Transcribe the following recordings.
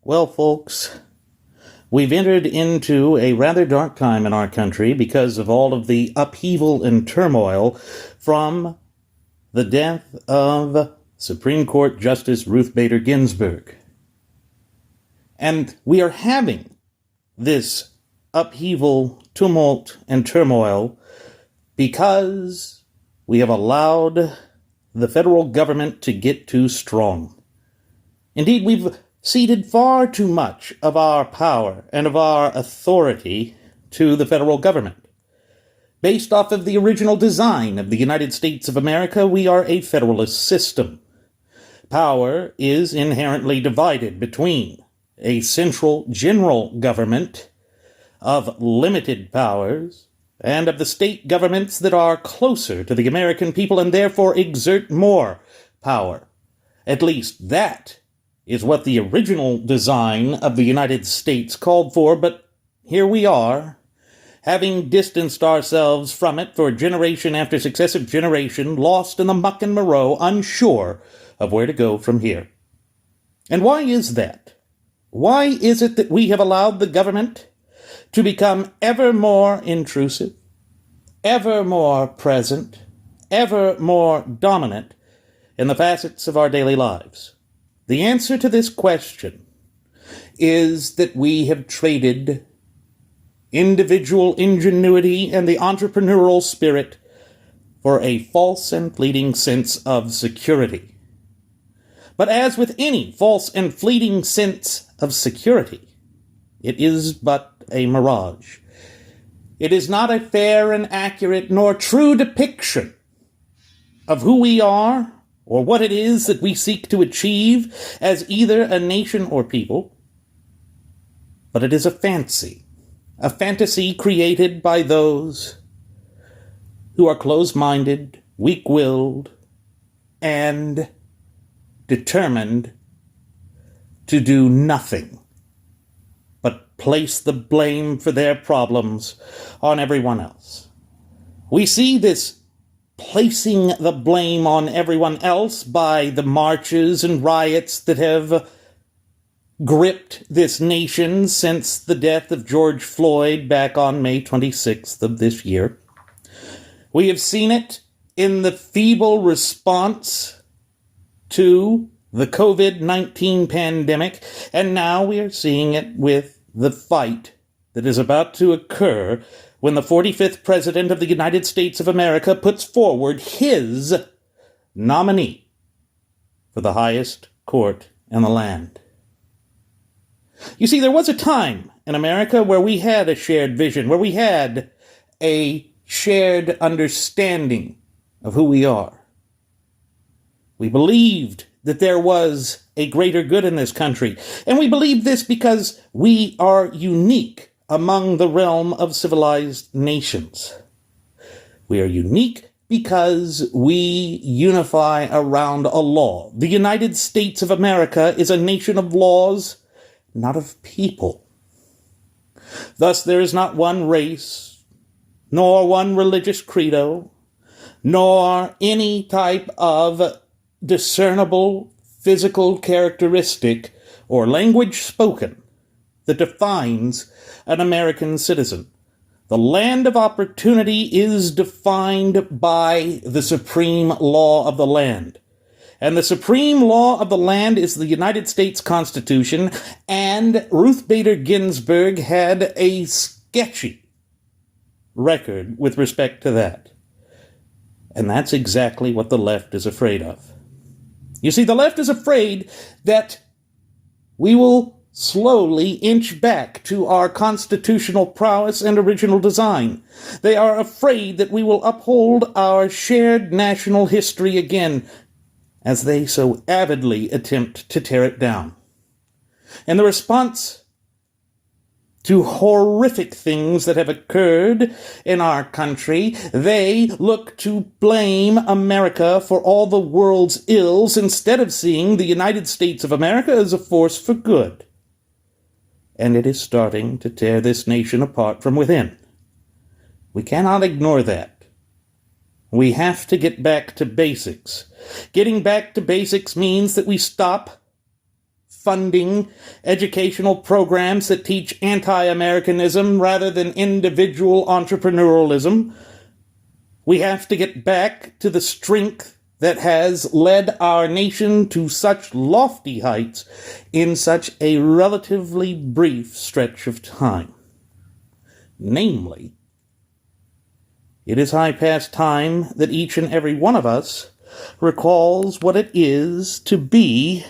Well, folks, we've entered into a rather dark time in our country because of all of the upheaval and turmoil from the death of Supreme Court Justice Ruth Bader Ginsburg. And we are having this upheaval, tumult, and turmoil because we have allowed the federal government to get too strong. Indeed, we've ceded far too much of our power and of our authority to the federal government. Based off of the original design of the United States of America, we are a federalist system. Power is inherently divided between a central general government of limited powers and of the state governments that are closer to the American people and therefore exert more power. At least that is what the original design of the United States called for, but here we are, having distanced ourselves from it for generation after successive generation, lost in the muck and morass, unsure of where to go from here. And why is that? Why is it that we have allowed the government to become ever more intrusive, ever more present, ever more dominant in the facets of our daily lives? The answer to this question is that we have traded individual ingenuity and the entrepreneurial spirit for a false and fleeting sense of security. But as with any false and fleeting sense of security, it is but a mirage. It is not a fair and accurate nor true depiction of who we are or what it is that we seek to achieve as either a nation or people, but it is a fantasy created by those who are closed-minded, weak-willed, and determined to do nothing but place the blame for their problems on everyone else. We see this placing the blame on everyone else by the marches and riots that have gripped this nation since the death of George Floyd back on May 26th of this year. We have seen it in the feeble response to the COVID-19 pandemic, and now we are seeing it with the fight that is about to occur when the 45th President of the United States of America puts forward his nominee for the highest court in the land. You see, there was a time in America where we had a shared vision, where we had a shared understanding of who we are. We believed that there was a greater good in this country, and we believed this because we are unique among the realm of civilized nations. We are unique because we unify around a law. The United States of America is a nation of laws, not of people. Thus, there is not one race, nor one religious credo, nor any type of discernible physical characteristic or language spoken that defines an American citizen. The land of opportunity is defined by the supreme law of the land. And the supreme law of the land is the United States Constitution, and Ruth Bader Ginsburg had a sketchy record with respect to that. And that's exactly what the left is afraid of. You see, the left is afraid that we will slowly inch back to our constitutional prowess and original design. They are afraid that we will uphold our shared national history again, as they so avidly attempt to tear it down. In the response to horrific things that have occurred in our country, they look to blame America for all the world's ills instead of seeing the United States of America as a force for good. And it is starting to tear this nation apart from within. We cannot ignore that. We have to get back to basics. Getting back to basics means that we stop funding educational programs that teach anti-Americanism rather than individual entrepreneurialism. We have to get back to the strength that has led our nation to such lofty heights in such a relatively brief stretch of time. Namely, it is high past time that each and every one of us recalls what it is to be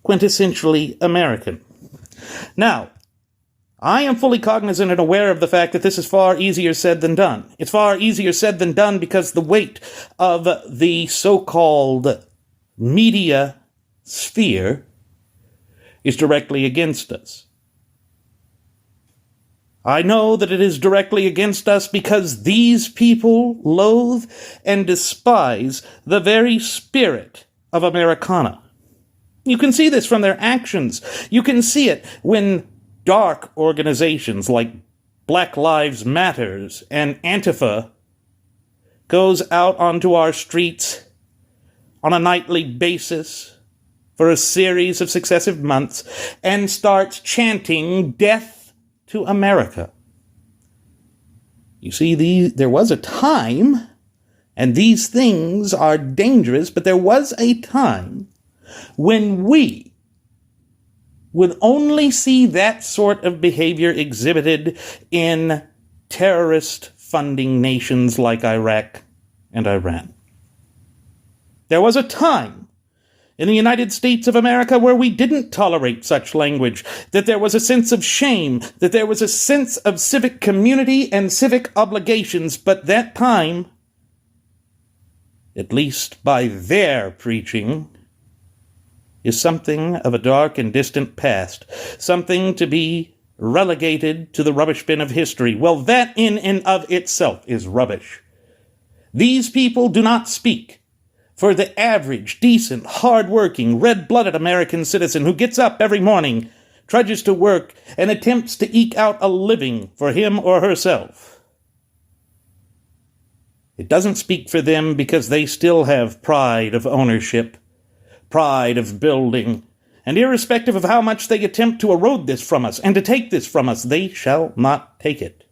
quintessentially American. Now, I am fully cognizant and aware of the fact that this is far easier said than done. It's far easier said than done because the weight of the so-called media sphere is directly against us. I know that it is directly against us because these people loathe and despise the very spirit of Americana. You can see this from their actions. You can see it when dark organizations like Black Lives Matters and Antifa goes out onto our streets on a nightly basis for a series of successive months and starts chanting death to America. You see, there was a time, and these things are dangerous, but there was a time when we would only see that sort of behavior exhibited in terrorist-funding nations like Iraq and Iran. There was a time in the United States of America where we didn't tolerate such language, that there was a sense of shame, that there was a sense of civic community and civic obligations, but that time, at least by their preaching, is something of a dark and distant past, something to be relegated to the rubbish bin of history. Well, that in and of itself is rubbish. These people do not speak for the average, decent, hard-working, red-blooded American citizen who gets up every morning, trudges to work, and attempts to eke out a living for him or herself. It doesn't speak for them because they still have pride of ownership, pride of building, and irrespective of how much they attempt to erode this from us and to take this from us, they shall not take it.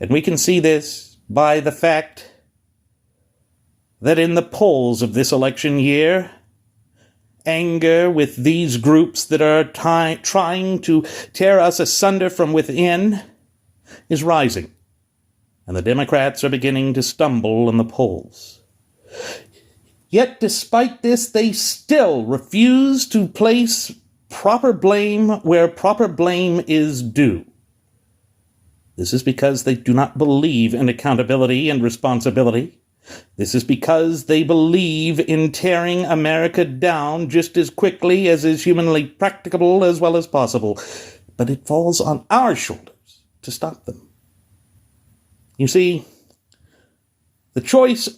And we can see this by the fact that in the polls of this election year, anger with these groups that are trying to tear us asunder from within is rising, and the Democrats are beginning to stumble in the polls. Yet, despite this, they still refuse to place proper blame where proper blame is due. This is because they do not believe in accountability and responsibility. This is because they believe in tearing America down just as quickly as is humanly practicable as well as possible. But it falls on our shoulders to stop them. You see, the choice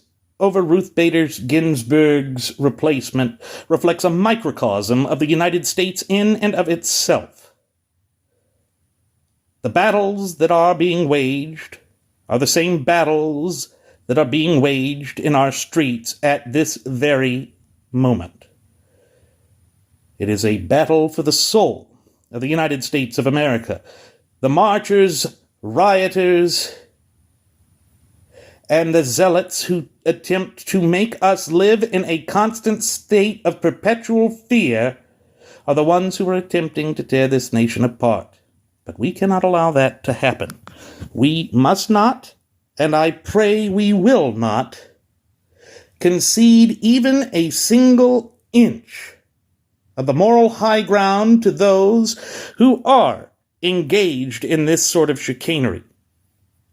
over Ruth Bader Ginsburg's replacement reflects a microcosm of the United States in and of itself. The battles that are being waged are the same battles that are being waged in our streets at this very moment. It is a battle for the soul of the United States of America. The marchers, rioters, and the zealots who attempt to make us live in a constant state of perpetual fear are the ones who are attempting to tear this nation apart. But we cannot allow that to happen. We must not, and I pray we will not, concede even a single inch of the moral high ground to those who are engaged in this sort of chicanery.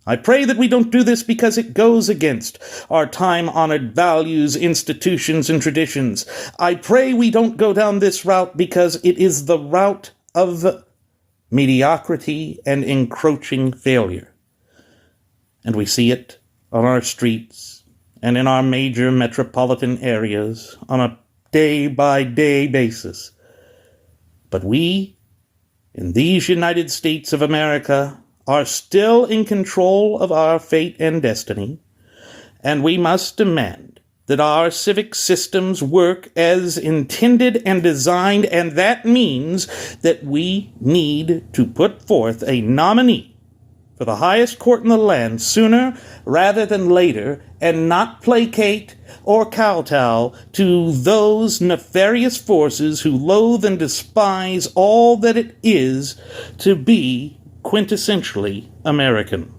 I pray that we don't do this because it goes against our time-honored values, institutions, and traditions. I pray we don't go down this route because it is the route of mediocrity and encroaching failure. And we see it on our streets and in our major metropolitan areas on a day-by-day basis. But we, in these United States of America, are still in control of our fate and destiny, and we must demand that our civic systems work as intended and designed, and that means that we need to put forth a nominee for the highest court in the land sooner rather than later, and not placate or kowtow to those nefarious forces who loathe and despise all that it is to be quintessentially American.